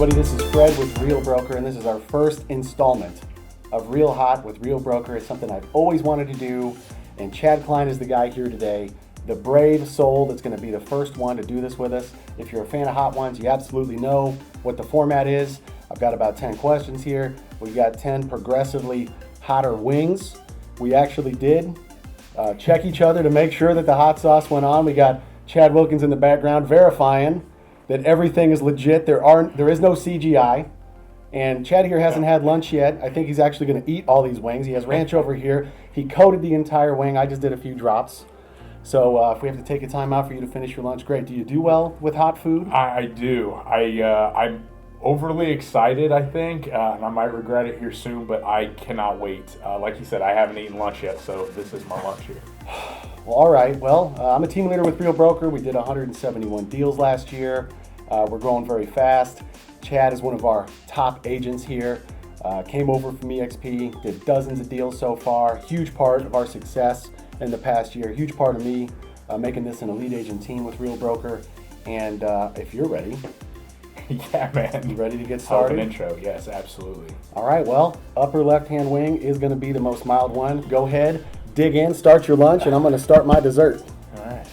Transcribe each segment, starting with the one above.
everybody, this is Fred with Real Broker, and this is our first installment of Real Hot with Real Broker. It's something I've always wanted to do, and Chad Klein is the guy here today, the brave soul that's going to be the first one to do this with us. If you're a fan of Hot Ones, you absolutely know what the format is. I've got about 10 questions here. We got 10 progressively hotter wings. We actually did check each other to make sure that the hot sauce went on. We got Chad Wilkins in the background verifying that everything is legit. There is no CGI. And Chad here hasn't had lunch yet. I think he's actually going to eat all these wings. He has ranch over here. He coated the entire wing. I just did a few drops. So if we have to take a time out for you to finish your lunch, great. Do you do well with hot food? I do. I'm overly excited, I think, and I might regret it here soon, but I cannot wait. Like you said, I haven't eaten lunch yet, so this is my lunch here. Well, all right. Well, I'm a team leader with Real Broker. We did 171 deals last year. We're growing very fast. Chad is one of our top agents here. Came over from EXP, did dozens of deals so far. Huge part of our success in the past year. Huge part of me making this an elite agent team with Real Broker. And if you're ready. Yeah, man. You ready to get started? An intro, yes, absolutely. All right, well, upper left-hand wing is going to be the most mild one. Go ahead, dig in, start your lunch, and I'm going to start my dessert. All right.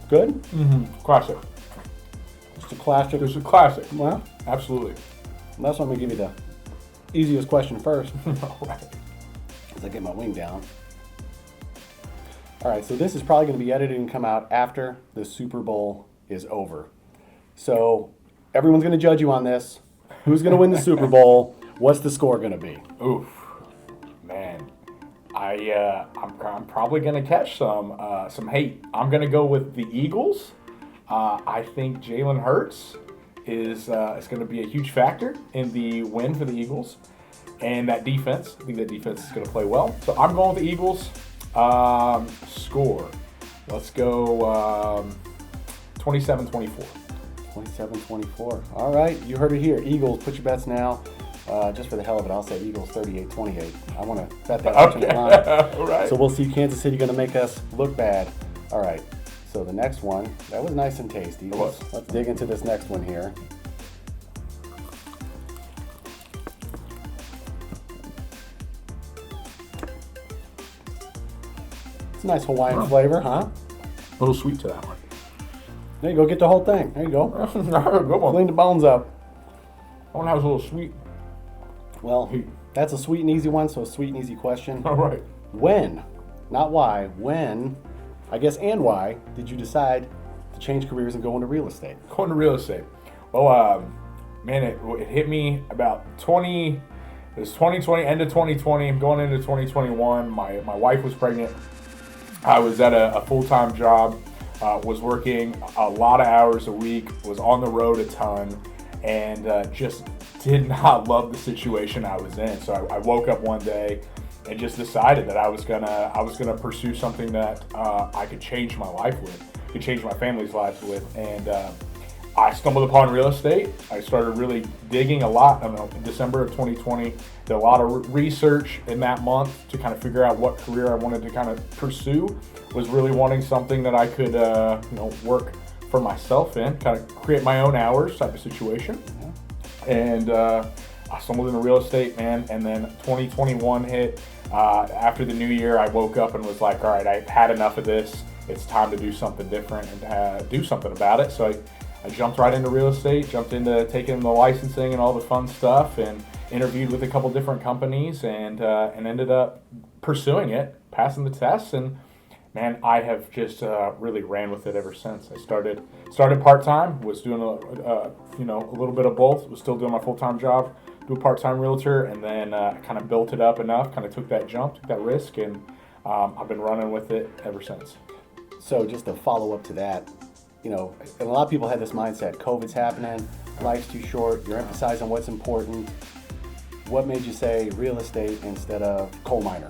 Good? Mm-hmm. Classic. Just a classic. This is a classic. Well, Absolutely. that's why I'm going to give you the easiest question first. All right. As I get my wing down. All right, so this is probably going to be edited and come out after the Super Bowl is over. So everyone's going to judge you on this. Who's going to win the Super Bowl? What's the score going to be? Oof, man. I'm probably gonna catch some hate. I'm gonna go with the Eagles. I think Jalen Hurts is gonna be a huge factor in the win for the Eagles, and that defense. I think that defense is gonna play well. So I'm going with the Eagles. Score. Let's go 27-24. 27-24. All right, you heard it here. Eagles, put your bets now. Just for the hell of it, I'll say Eagles 38-28. I want to bet that much on the line. All right. So we'll see Kansas City going to make us look bad. All right. So the next one, that was nice and tasty. Let's dig into this next one here. It's a nice Hawaiian flavor, huh? A little sweet to that one. There you go. Get the whole thing. There you go. Good one. Clean the bones up. That one has a little sweet. Well, that's a sweet and easy one, so a sweet and easy question. All right. When, not why, when, I guess, and why did you decide to change careers and go into real estate? Going to real estate. Well, man, it hit me about 20. It was 2020, end of 2020, going into 2021. My wife was pregnant. I was at a full-time job, was working a lot of hours a week, was on the road a ton, and just did not love the situation I was in. So I woke up one day and just decided that I was gonna pursue something that I could change my life with, could change my family's lives with, and I stumbled upon real estate. I started really digging a lot. In December of 2020, did a lot of research in that month to kind of figure out what career I wanted to kind of pursue. Was really wanting something that I could work for myself in, kind of create my own hours type of situation. And I stumbled into real estate, man, and then 2021 hit. After the new year, I woke up and was like, all right, I've had enough of this. It's time to do something different and do something about it. So I jumped right into real estate, jumped into taking the licensing and all the fun stuff, and interviewed with a couple different companies, and ended up pursuing it, passing the tests, and man, I have just really ran with it ever since. I started part-time, was doing a little bit of both, was still doing my full-time job, do a part-time realtor, and then kind of built it up enough, kind of took that jump, took that risk, and I've been running with it ever since. So just to follow up to that, and a lot of people had this mindset, COVID's happening, life's too short, you're emphasizing what's important. What made you say real estate instead of coal miner?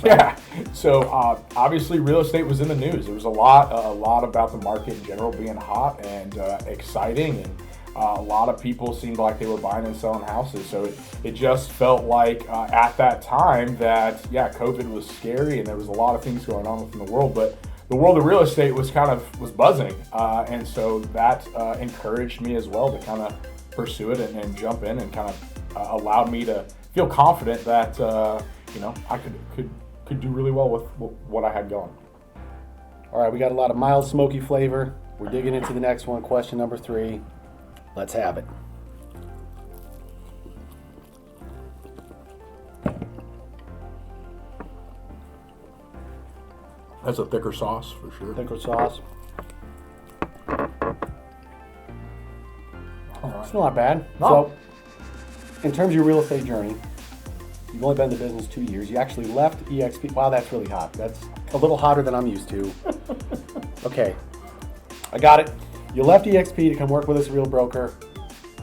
Yeah. So obviously, real estate was in the news. There was a lot about the market in general being hot and exciting, and A lot of people seemed like they were buying and selling houses. So it just felt like at that time that, yeah, COVID was scary and there was a lot of things going on within the world, but the world of real estate was buzzing. And so that encouraged me as well to kind of pursue it and jump in, and kind of allowed me to feel confident that, I could do really well with what I had going. All right, we got a lot of mild smoky flavor. We're digging into the next one, question number 3. Let's have it. That's a thicker sauce for sure. Thicker sauce. All right. It's not bad. No. So, in terms of your real estate journey, you've only been in the business 2 years. You actually left EXP. Wow, that's really hot. That's a little hotter than I'm used to. Okay, I got it. You left EXP to come work with us, Real Broker.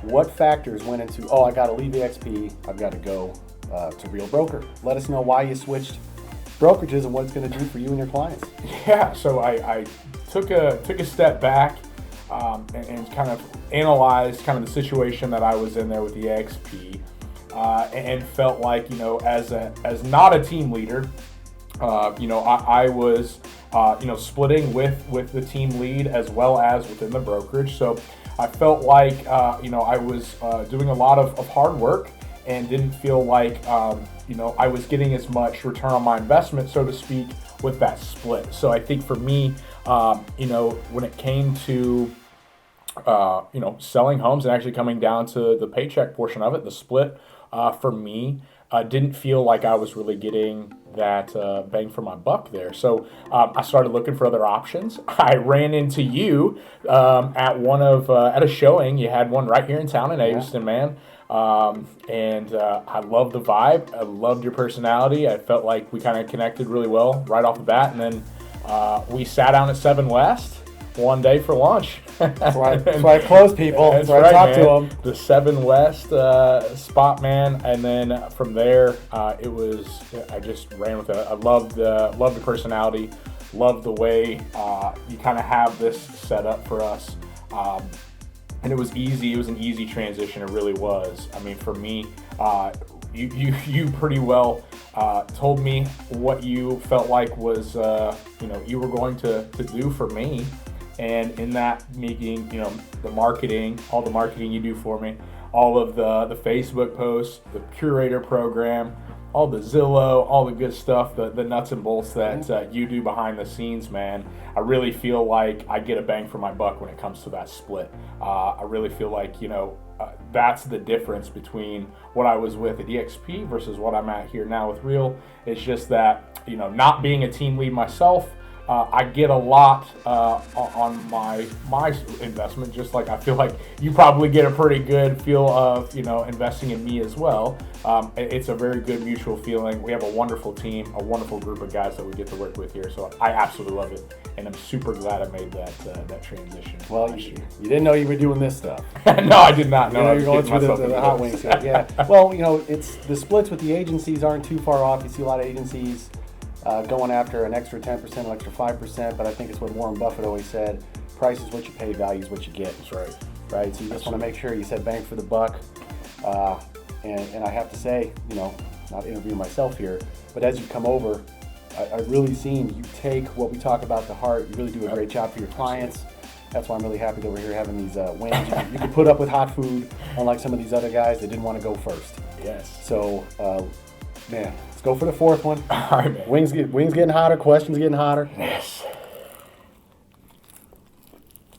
What factors went into, I got to leave EXP, I've got to go to Real Broker? Let us know why you switched brokerages and what it's going to do for you and your clients. Yeah, so I took a step back and kind of analyzed kind of the situation that I was in there with the EXP, and felt like, as not a team leader, I was splitting with the team lead as well as within the brokerage. So I felt like I was doing a lot of hard work and didn't feel like I was getting as much return on my investment, so to speak, with that split. So I think for me, when it came to selling homes and actually coming down to the paycheck portion of it, the split for me didn't feel like I was really getting that bang for my buck there. So I started looking for other options. I ran into you at a showing. You had one right here in town in Aveston, man. And I loved the vibe. I loved your personality. I felt like we kind of connected really well right off the bat. And then we sat down at 7 West one day for lunch. That's why I close people. That's why I talk to them. The 7 West spot, man. And then from there, I just ran with it. I loved the personality. Loved the way you kind of have this set up for us. And it was easy. It was an easy transition. It really was. I mean, for me, you pretty well told me what you felt like was you were going to do for me. And in that meeting, the marketing, all the marketing you do for me, all of the Facebook posts, the curator program, all the Zillow, all the good stuff, the nuts and bolts that you do behind the scenes, man. I really feel like I get a bang for my buck when it comes to that split. I really feel like, that's the difference between what I was with at EXP versus what I'm at here now with Real. It's just that, not being a team lead myself, I get a lot on my investment, just like I feel like you probably get a pretty good feel of investing in me as well. It's a very good mutual feeling. We have a wonderful team, a wonderful group of guys that we get to work with here. So I absolutely love it, and I'm super glad I made that transition. Well, you didn't know you were doing this stuff. No, I did not know. You're going through the hot wings here. Yeah. Well, it's the splits with the agencies aren't too far off. You see a lot of agencies going after an extra 10%, an extra 5%, but I think it's what Warren Buffett always said: price is what you pay, value is what you get. That's right. Right. So you just want to make sure you said bang for the buck. And I have to say, not interviewing myself here, but as you come over, I've really seen you take what we talk about to heart. You really do a great job for your clients. That's why I'm really happy that we're here having these wins. You can put up with hot food, unlike some of these other guys that didn't want to go first. Yes. So, man, let's go for the fourth one. All right, man. Wings getting hotter, questions getting hotter. Yes.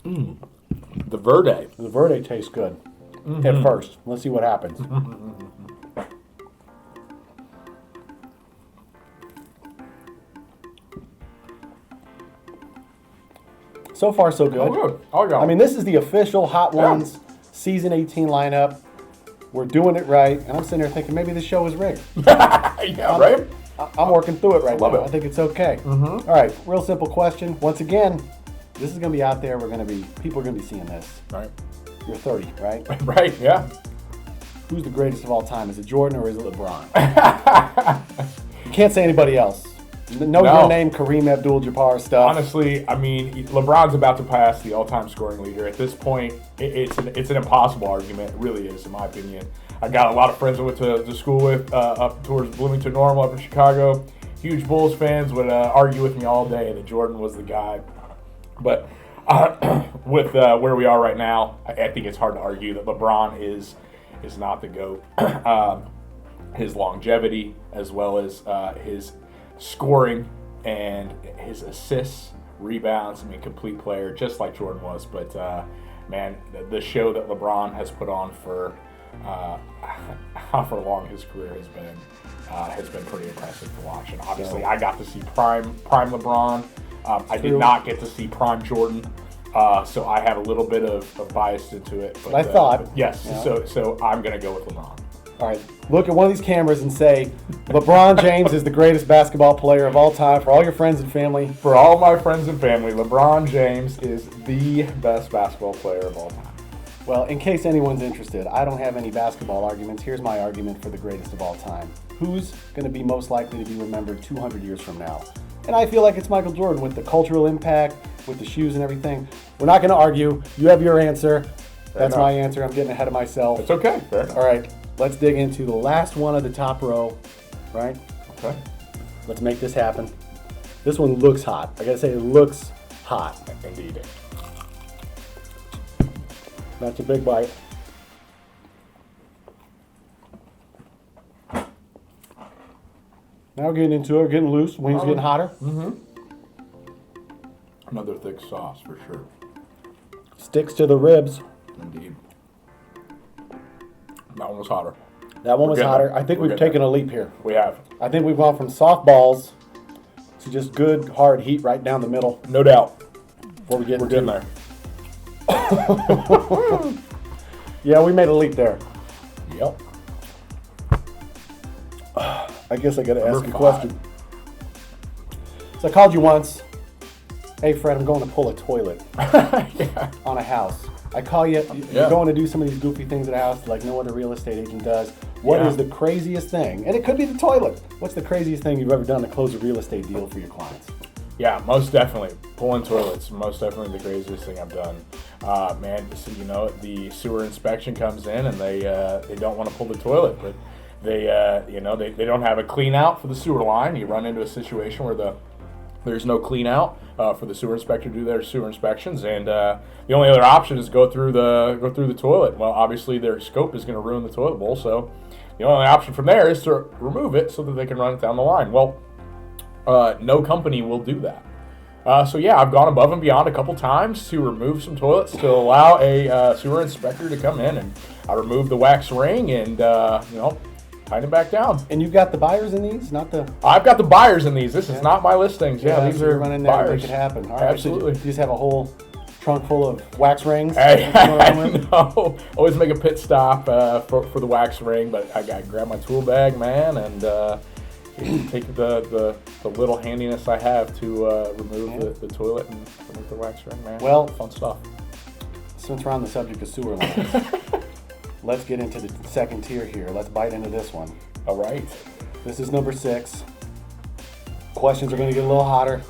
The Verde. The Verde tastes good at first. Let's see what happens. So far, so good. Oh, good. Oh, yeah. I mean, this is the official Hot Ones Season 18 lineup. We're doing it right. And I'm sitting there thinking maybe this show is rigged. Yeah, right? I'm working through it right now. Love it. I think it's okay. All right, real simple question. Once again, this is going to be out there. People are going to be seeing this. Right. You're 30, right? Right, yeah. Who's the greatest of all time? Is it Jordan or is it LeBron? You can't say anybody else. No your name Kareem Abdul-Jabbar stuff. Honestly, I mean, LeBron's about to pass the all-time scoring leader. At this point, it's an impossible argument. It really is, in my opinion. I got a lot of friends I went to school with up towards Bloomington Normal up in Chicago. Huge Bulls fans would argue with me all day that Jordan was the guy. But with where we are right now, I think it's hard to argue that LeBron is not the GOAT. His longevity, as well as his scoring and his assists, rebounds. I mean, complete player, just like Jordan was. But man, the show that LeBron has put on for however long his career has been pretty impressive to watch. And obviously, I got to see prime LeBron. I did not get to see prime Jordan. So I have a little bit of bias into it. But, I thought. Yes. Yeah. So I'm going to go with LeBron. All right, look at one of these cameras and say, LeBron James is the greatest basketball player of all time for all your friends and family. For all my friends and family, LeBron James is the best basketball player of all time. Well, in case anyone's interested, I don't have any basketball arguments. Here's my argument for the greatest of all time. Who's going to be most likely to be remembered 200 years from now? And I feel like it's Michael Jordan with the cultural impact, with the shoes and everything. We're not going to argue. You have your answer. That's my answer. I'm getting ahead of myself. It's okay. Fair enough. All right. Let's dig into the last one of the top row, right? Okay. Let's make this happen. This one looks hot. I gotta say, it looks hot. Indeed. That's a big bite. Now we're getting into it. We're getting loose. Wings getting hotter. Another thick sauce for sure. Sticks to the ribs. Indeed. That one was hotter. That one was hotter. There. I think we've taken a leap here. We have. I think we've gone from softballs to just good, hard heat right down the middle. No doubt. Before we get We're getting there. Yeah, we made a leap there. Yep. I guess I got to ask you a 5. question. So I called you once. Hey, Fred, I'm going to pull a toilet on a house. I call you. You're going to do some of these goofy things at a house like no other real estate agent does. What is the craziest thing? And it could be the toilet. What's the craziest thing you've ever done to close a real estate deal for your clients? Yeah, most definitely. Pulling toilets, most definitely the craziest thing I've done. Man, so, the sewer inspection comes in and they don't want to pull the toilet, but they don't have a clean out for the sewer line. You run into a situation where there's no clean out for the sewer inspector to do their sewer inspections, and the only other option is go through the toilet. Well, obviously their scope is going to ruin the toilet bowl, so the only option from there is to remove it so that they can run it down the line. Well, no company will do that. So yeah, I've gone above and beyond a couple times to remove some toilets to allow a sewer inspector to come in, and I removed the wax ring and tighten it back down. And you've got the buyers in these, not the. I've got the buyers in these. This is not my listings. Yeah, these so are running there buyers. and make it happen. All right, Absolutely. So you just have a whole trunk full of wax rings. Hey, no, always make a pit stop for the wax ring, but I got to grab my tool bag, man, and take the little handiness I have to remove the toilet and remove the wax ring, man. Well, fun stuff. Since we're on the subject of sewer lines, let's get into the second tier here. Let's bite into this one. All right. This is number 6. Questions are going to get a little hotter.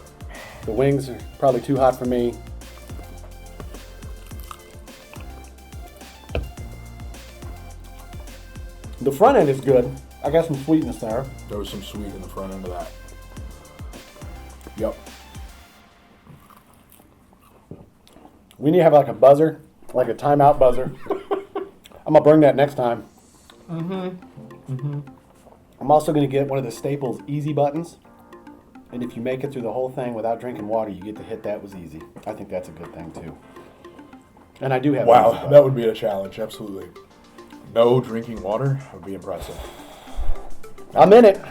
The wings are probably too hot for me. The front end is good. I got some sweetness there. There was some sweet in the front end of that. Yep. We need to have like a buzzer, like a timeout buzzer. I'm going to bring that next time. I'm also going to get one of the Staples easy buttons. And if you make it through the whole thing without drinking water, you get to hit that was easy. I think that's a good thing too. And I do have Wow, that would be a challenge, absolutely. No drinking water would be impressive. I'm in it.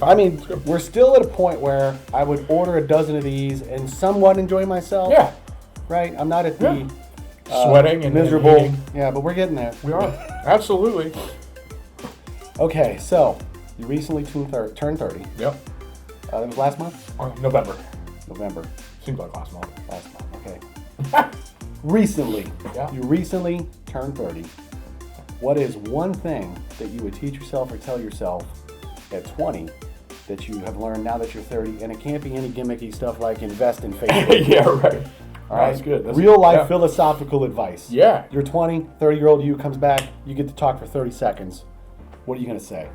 I mean, we're still at a point where I would order a dozen of these and somewhat enjoy myself. Yeah. Right? I'm not at the sweating and miserable. and Yeah, but we're getting there. we are. Absolutely. Okay, so you recently turned 30. Yep. That was last month? November. November. Seems like last month. Last month, okay. Recently. Yeah. You recently turned 30. What is one thing that you would teach yourself or tell yourself at 20 that you have learned now that you're 30, and it can't be any gimmicky stuff like invest in Facebook. Yeah, right. All right, That's good. That's real life yeah. philosophical advice. Yeah. You're 20, 30-year-old you comes back, you get to talk for 30 seconds. What are you going to say?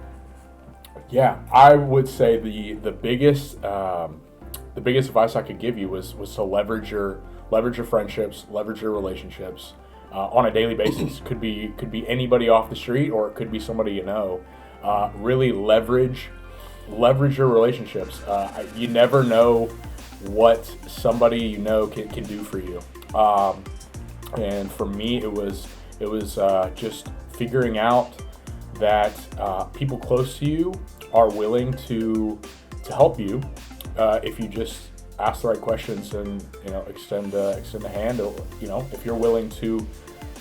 Yeah, I would say the biggest advice I could give you was to leverage your friendships, leverage your relationships on a daily basis. Could be anybody off the street, or it could be somebody you know. Really leverage your relationships. You never know what somebody you know can do for you. And for me, it was just figuring out that people close to you are willing to help you if you just ask the right questions and extend a hand. Or, if you're willing to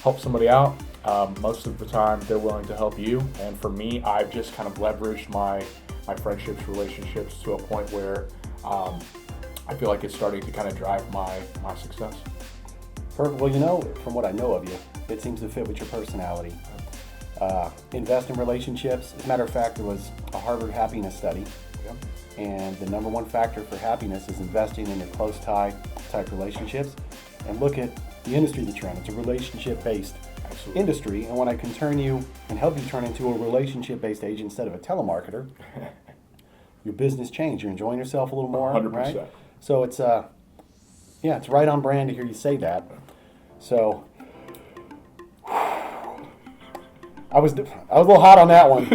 help somebody out, most of the time they're willing to help you. And for me, I've just kind of leveraged my friendships, relationships to a point where I feel like it's starting to kind of drive my success. Perfect. Well, from what I know of you, it seems to fit with your personality. Invest in relationships. As a matter of fact, there was a Harvard happiness study, and the number one factor for happiness is investing in your close type relationships. And look at the industry that you're in. It's a relationship-based industry, and when I can turn you and help you turn into a relationship-based agent instead of a telemarketer, your business changed. You're enjoying yourself a little more, 100%. right? So it's it's right on brand to hear you say that. So I was a little hot on that one.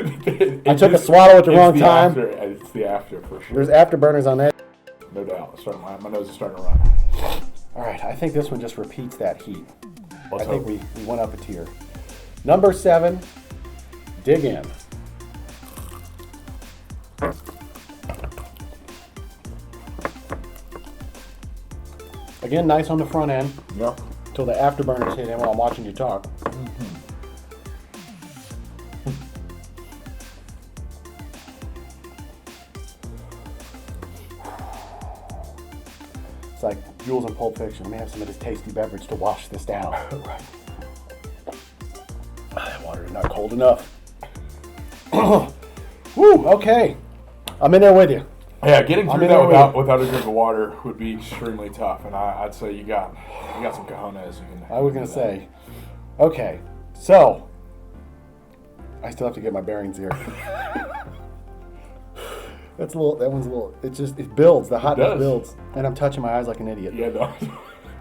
I took a swallow at the wrong time. It's the after for sure. There's afterburners on that. No doubt. My nose is starting to run. All right, I think this one just repeats that heat. Let's I think hope. we went up a tier. Number 7, dig in. Again, nice on the front end Yep. until the afterburners hit in while I'm watching you talk. It's like Jules in Pulp Fiction. Let me have some of this tasty beverage to wash this down. Right. That water is not cold enough. Woo, okay. I'm in there with you. Yeah, getting I'm through in that there with without a drink of water would be extremely tough, and I'd say you got some cojones. I was going to say. Okay, so I still have to get my bearings here. That one's a little, it builds, the hotness does. builds, and I'm touching my eyes like an idiot. Yeah, no,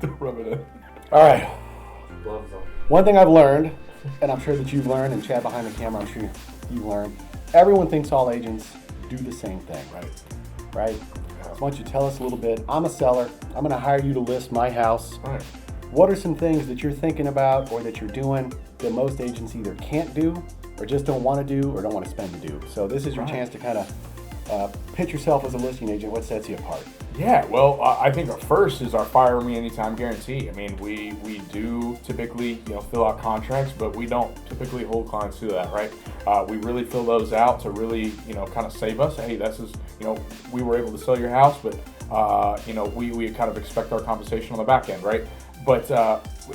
don't rub it in. All right, Gloves on. one thing I've learned, and I'm sure that you've learned, and Chad behind the camera, I'm sure you've learned, everyone thinks all agents do the same thing, right? So why don't you tell us a little bit, I'm a seller, I'm going to hire you to list my house. Right. What are some things that you're thinking about or that you're doing that most agents either can't do or just don't want to do or don't want to spend to do? So this is your chance to kind of pitch yourself as a listing agent. What sets you apart? Yeah, well, I think our first is our fire me anytime guarantee. I mean, we do typically fill out contracts, but we don't typically hold clients to that, right? We really fill those out to really kind of save us. Hey, this is we were able to sell your house, but we kind of expect our compensation on the back end, right? But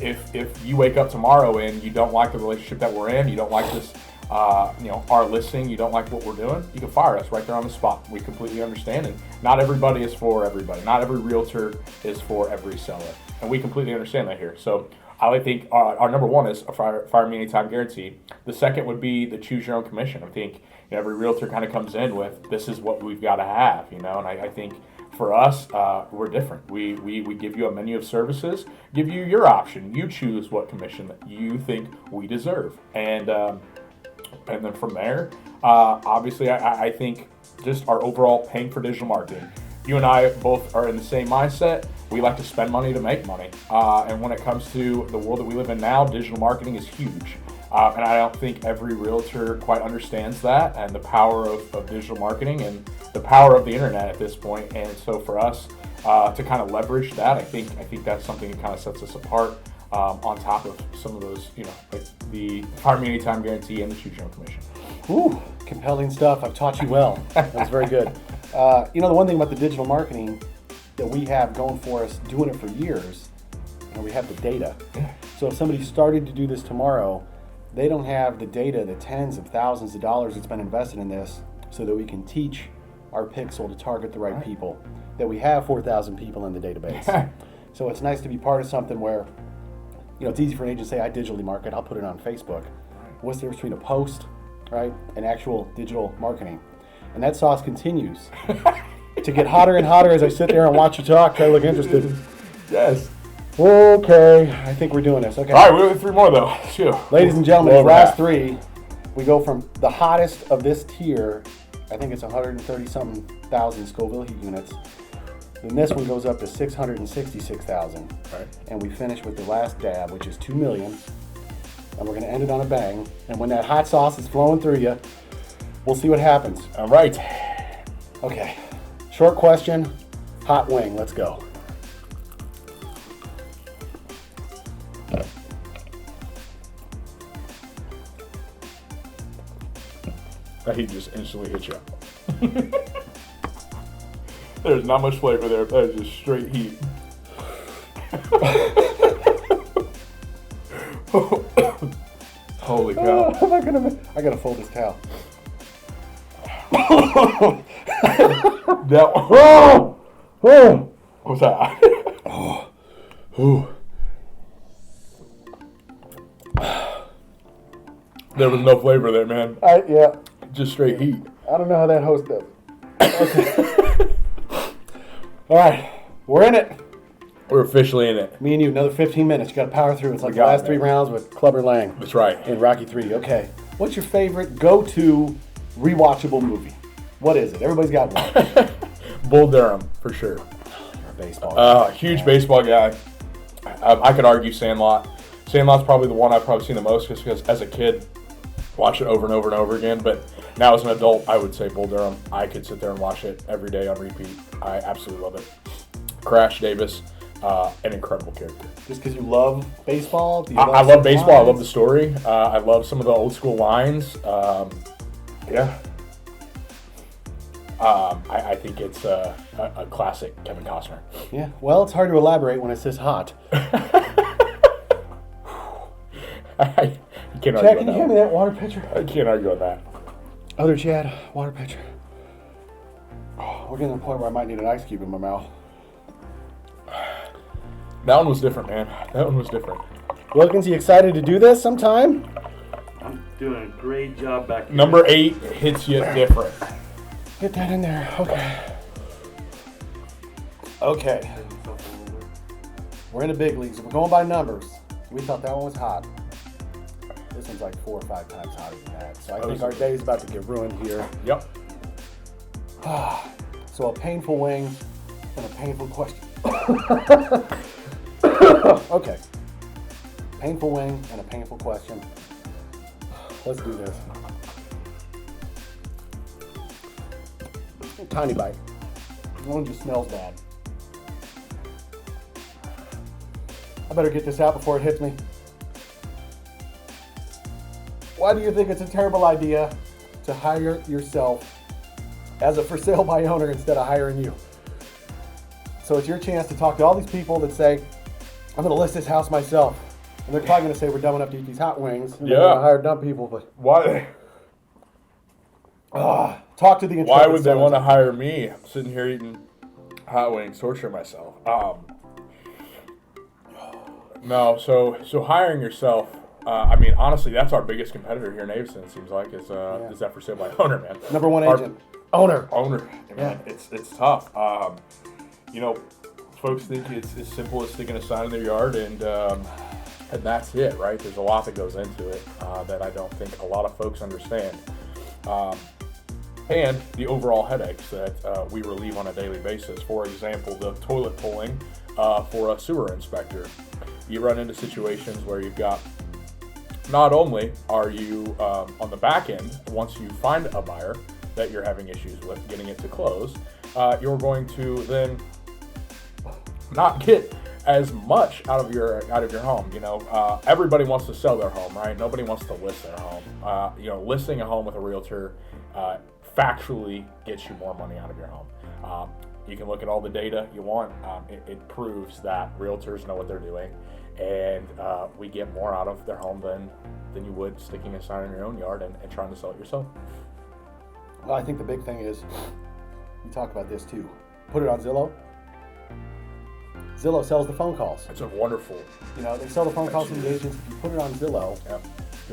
if you wake up tomorrow and you don't like the relationship that we're in, you don't like this. Our listing, you don't like what we're doing, you can fire us right there on the spot. We completely understand, and not everybody is for everybody. Not every realtor is for every seller, and we completely understand that here. So I think our number one is a fire me anytime guarantee. The second would be the choose your own commission. I think every realtor kind of comes in with, this is what we've got to have, and I think for us, we're different. We give you a menu of services, give you your option. You choose what commission that you think we deserve, and then from there, obviously, I think just our overall paying for digital marketing. You and I both are in the same mindset. We like to spend money to make money. And when it comes to the world that we live in now, digital marketing is huge. And I don't think every realtor quite understands that and the power of digital marketing and the power of the internet at this point. And so for us to kind of leverage that, I think that's something that kind of sets us apart. On top of some of those, like the fire me anytime guarantee and the choose your own commission. Ooh, compelling stuff. I've taught you well. That was very good. The one thing about the digital marketing that we have going for us, doing it for years, we have the data. So if somebody started to do this tomorrow, they don't have the data, the tens of thousands of dollars that's been invested in this, so that we can teach our pixel to target the right people, that we have 4,000 people in the database. So it's nice to be part of something where, it's easy for an agent to say, I digitally market, I'll put it on Facebook. What's the difference between a post, right, and actual digital marketing? And that sauce continues to get hotter and hotter as I sit there and watch you talk. Try to look interested. Yes. Okay, I think we're doing this. Okay. All right, we have 3 more though. Phew. Ladies and gentlemen, these Over last half. 3, we go from the hottest of this tier, I think it's 130-something thousand Scoville heat units. Then this one goes up to 666,000. Right. And we finish with the last dab, which is 2 million. And we're going to end it on a bang. And when that hot sauce is flowing through you, we'll see what happens. All right. Okay. Short question, hot wing. Let's go. That heat just instantly hits you. There's not much flavor there. That is just straight heat. Holy cow. I gotta fold this towel. That one. Oh! What's that? Ooh. There was no flavor there, man. Yeah. Just straight heat. I don't know how that host does. Okay. All right. We're in it. We're officially in it. Me and you, another 15 minutes. You got to power through. It's like the got it, last 3 man. rounds with Clubber Lang That's right. in Rocky 3. Okay. What's your favorite go-to rewatchable movie? What is it? Everybody's got one. Bull Durham, for sure. You're a baseball guy. Huge baseball guy. I could argue Sandlot. Sandlot's probably the one I've probably seen the most just because as a kid, watch it over and over and over again. But now as an adult, I would say Bull Durham. I could sit there and watch it every day on repeat. I absolutely love it. Crash Davis, an incredible character. Just because you love baseball? Do you I love some baseball. I lines? love the story. I love some of the old school lines. Yeah. I think it's a classic Kevin Costner. Yeah. Well, it's hard to elaborate when it's this hot. I can't Chad, argue can on you hand me that. that water pitcher? I can't argue on that. Other Chad, water pitcher. Oh, we're getting to the point where I might need an ice cube in my mouth. That one was different, man. That one was different. Wilkins, you excited to do this sometime? I'm doing a great job back here. Number 8 hits you different. Get that in there. Okay. Okay. We're in the big leagues. If we're going by numbers, we thought that one was hot. This one's like 4 or 5 times hotter than that. So I think our day is about to get ruined here. Yep. So a painful wing and a painful question. Okay. Painful wing and a painful question. Let's do this. Tiny bite. One just smells bad. I better get this out before it hits me. Why do you think it's a terrible idea to hire yourself as a for sale by owner instead of hiring you? So it's your chance to talk to all these people that say, I'm going to list this house myself. And they're probably going to say we're dumb enough to eat these hot wings. And Yeah. They're going to hire dumb people, but Why? talk to the Why would they intrepid want to sellers. hire me? I'm sitting here eating hot wings, torturing myself. No, so hiring yourself. I mean, honestly, that's our biggest competitor here in Avison. It seems like is that for sale by owner, man. Number one Our agent. Owner. Man, it's tough. Folks think it's as simple as sticking a sign in their yard and that's it, right? There's a lot that goes into it that I don't think a lot of folks understand. And the overall headaches that we relieve on a daily basis. For example, the toilet pulling for a sewer inspector. You run into situations where you've got, not only are you on the back end, once you find a buyer that you're having issues with getting it to close, you're going to then not get as much out of your home. Everybody wants to sell their home, right? Nobody wants to list their home. Listing a home with a realtor factually gets you more money out of your home. You can look at all the data you want. It proves that realtors know what they're doing, and we get more out of their home than you would sticking a sign in your own yard and trying to sell it yourself. Well, I think the big thing is We talked about this too. Put it on Zillow. Zillow sells the phone calls. That's a wonderful. You know, they sell the phone calls to the agents. If you put it on Zillow, Yep.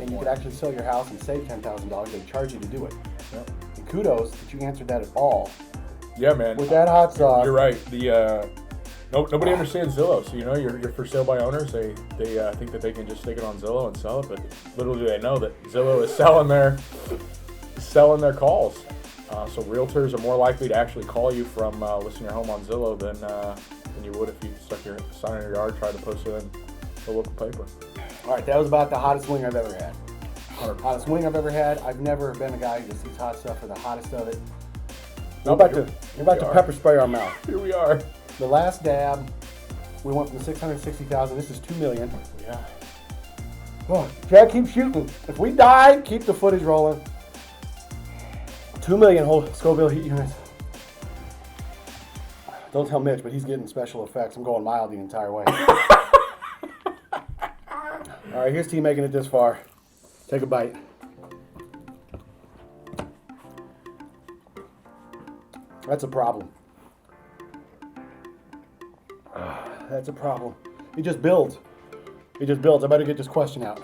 and you could actually sell your house and save $10,000, they charge you to do it. Yep. And kudos that you answered that at all. Yeah, man. With that hot sauce. You're right. Nobody understands Zillow. So you're for sale by owners. They think that they can just stick it on Zillow and sell it, but little do they know that Zillow is selling their calls. So realtors are more likely to actually call you from listing your home on Zillow than you would if you stuck your sign in your yard, tried to post it in the local paper. All right, that was about the hottest wing I've ever had. 100%. Hottest wing I've ever had. I've never been a guy who just eats hot stuff for the hottest of it. No, We're about to pepper spray our mouth. Here we are. The last dab, we went from 660,000. This is 2 million. Yeah. Oh, Chad, keep shooting. If we die, keep the footage rolling. 2 million whole Scoville heat units. Don't tell Mitch, but he's getting special effects. I'm going mild the entire way. All right, here's T making it this far. Take a bite. That's a problem. That's a problem. It just builds. It just builds. I better get this question out.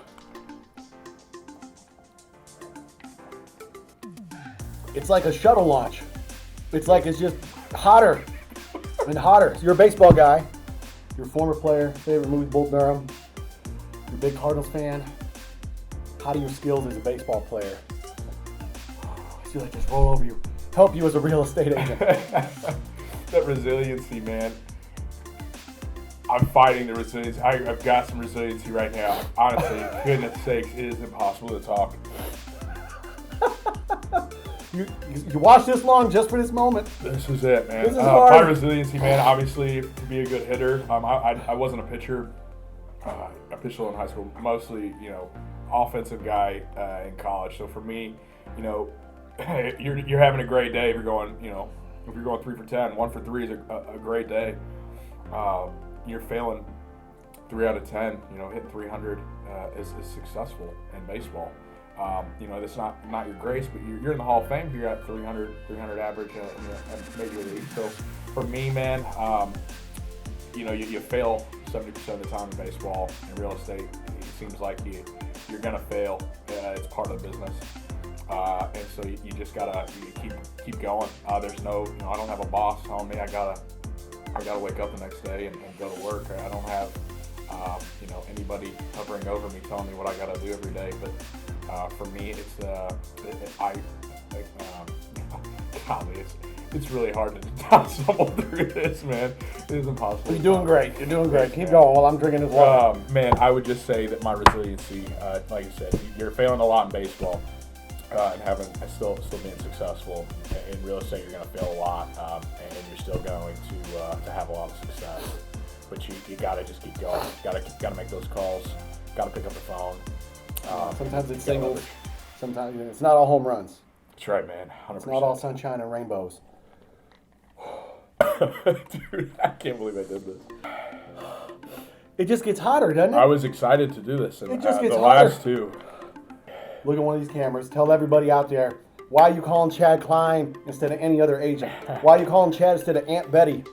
It's like a shuttle launch. It's like it's just hotter and hotter. So you're a baseball guy. You're a former player. Favorite movie, Bull Durham. You're a big Cardinals fan. How do your skills as a baseball player? I feel like just roll over you. Help you as a real estate agent. That resiliency, man. I'm fighting the resiliency. I've got some resiliency right now. Honestly, goodness sakes, it is impossible to talk. You watched this long just for this moment. This is it, man. This is hard. My resiliency, man, obviously, to be a good hitter. I wasn't a pitcher. A pitcher in high school. Mostly, offensive guy in college. So for me, you're having a great day if you're going, if you're going 3 for 10. 1 for 3 is a great day. You're failing 3 out of 10. Hitting 300 is successful in baseball. That's not your grace, but you're in the Hall of Fame. You're at 300 average in Major League. So for me, man, you fail 70% of the time in baseball. In real estate, it seems like you're gonna fail. It's part of the business, and so you just gotta keep going. There's no, I don't have a boss telling me I gotta wake up the next day and go to work. I don't have anybody hovering over me telling me what I gotta do every day. But for me, it's really hard to stumble through this, man. It is impossible. You're doing great. You're doing great. Keep going while I'm drinking this water. Man, I would just say that my resiliency, like you said, you're failing a lot in baseball, and still being successful. In real estate, you're going to fail a lot, and you're still going to have a lot of success. But you got to just keep going. Got to make those calls. Got to pick up the phone. Sometimes it's singles. Sometimes it's not all home runs. That's right, man. 100%. It's not all sunshine and rainbows. Dude, I can't believe I did this. It just gets hotter, doesn't it? I was excited to do this, and It just gets the hotter. last two. Look at one of these cameras. Tell everybody out there, why are you calling Chad Klein instead of any other agent? Why are you calling Chad instead of Aunt Betty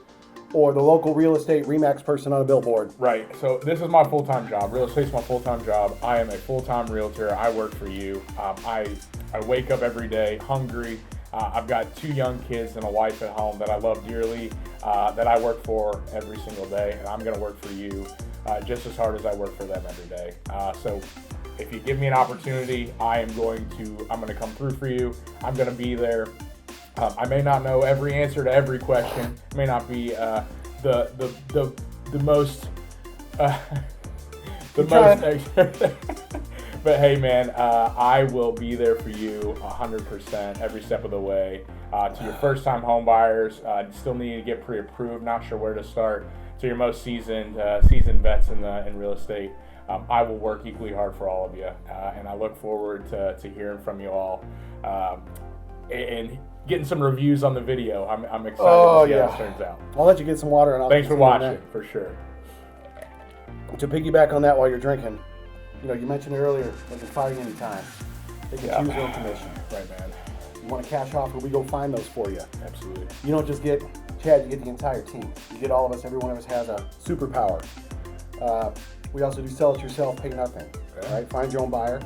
or the local real estate RE/MAX person on a billboard? Right. So this is my full-time job. Real estate's my full-time job. I am a full-time realtor. I work for you. I wake up every day hungry. I've got 2 young kids and a wife at home that I love dearly, that I work for every single day, and I'm going to work for you just as hard as I work for them every day. So if you give me an opportunity, I'm going to come through for you. I'm going to be there. I may not know every answer to every question. I may not be the most but hey, man, I will be there for you 100% every step of the way. To your first-time home buyers, still need to get pre-approved, not sure where to start. To your most seasoned vets in real estate, I will work equally hard for all of you, and I look forward to hearing from you all and getting some reviews on the video. I'm excited to see how it turns out. I'll let you get some water and I'll Thanks for continue on watching, for sure. To piggyback on that while you're drinking, you mentioned earlier, they can fire you anytime. They can choose their own commission. Right, man. You want a cash offer, we go find those for you. Absolutely. You don't just get Chad, you get the entire team. You get all of us, every one of us has a superpower. We also do sell it yourself, pay nothing. Okay. All right, find your own buyer.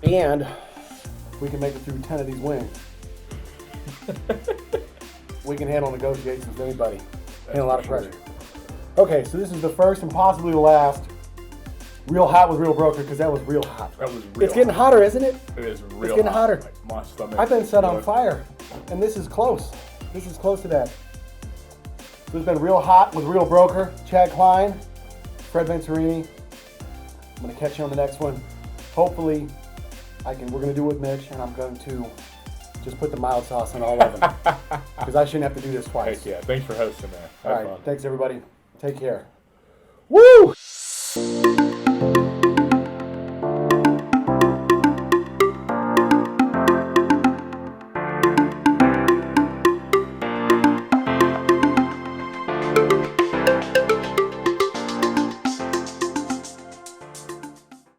Yeah. And we can make it through 10 of these wins. We can handle negotiations with anybody. And a lot of for pressure. Okay, so this is the first and possibly the last real hot with Real Broker, because that was real hot. That was real. It's getting hotter, isn't it? It is real. It's getting hot. hotter. Like, my stomach. I've been set on is- fire, and this is close. This is close to that. So it's been real hot with Real Broker, Chad Klein, Fred Venturini. I'm gonna catch you on the next one. Hopefully, we're gonna do it with Mitch, and I'm going to just put the mild sauce on all of them, because I shouldn't have to do this twice. Heck yeah! Thanks for hosting, man. All Have right, fun. thanks everybody. Take care.